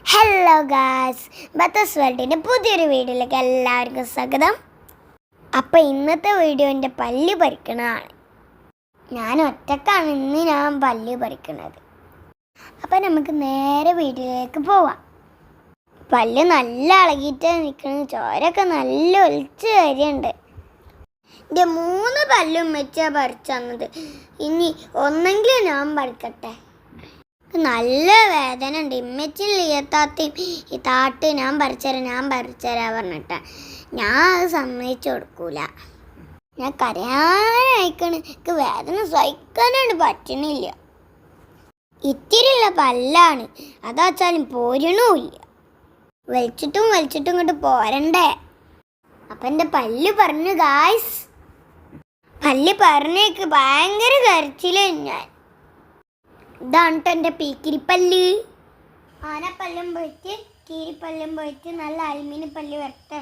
Hello guys, ബത്തസ് വേൾഡിൻ്റെ പുതിയൊരു വീഡിയോയിലേക്ക് എല്ലാവർക്കും സ്വാഗതം. അപ്പോൾ ഇന്നത്തെ വീഡിയോ എൻ്റെ പല്ല് പറിക്കണതാണ്. ഞാൻ ഒറ്റക്കാണ് ഇന്ന് പല്ല് പറിക്കണത്. അപ്പോൾ നമുക്ക് നേരെ വീഡിയോയിലേക്ക് പോവാം. പല്ല് നല്ല ഇളകിയിട്ട് നിൽക്കണം, ചോരൊക്കെ നല്ല ഒലിച്ച് വരുന്നുണ്ട്. എൻ്റെ 3 പല്ലും വെച്ചാൽ പറിച്ചു തന്നത്. ഇനി ഒന്നെങ്കിലും ഞാൻ പറിക്കട്ടെ. നല്ല വേദന ഉണ്ട്. ഇമ്മച്ചിൽ ഈയത്താത്തയും ഈ താട്ട് ഞാൻ പറിച്ചരാ പറഞ്ഞിട്ട ഞാൻ അത് സമ്മതിച്ചു കൊടുക്കൂല. ഞാൻ കരയാനയക്കണ്. എനിക്ക് വേദന സഹിക്കാനാണ് പറ്റണില്ല. ഇത്തിരിയുള്ള പല്ലാണ്, അതാച്ചാലും പോരണമില്ല. വലിച്ചിട്ടും ഇങ്ങോട്ട് പോരണ്ടേ. അപ്പം എൻ്റെ പല്ല് പറഞ്ഞു ഗായ്സ്. പല്ല് പറഞ്ഞേക്ക് ഭയങ്കര കരച്ചിലും. ഇതാണ് എൻ്റെ പീക്കിരിപ്പല്ല്. ആനപ്പല്ലും പോയിട്ട് കീരിപ്പല്ലും പോയിട്ട് നല്ല അൽമിനി പല്ല് വരട്ടെ.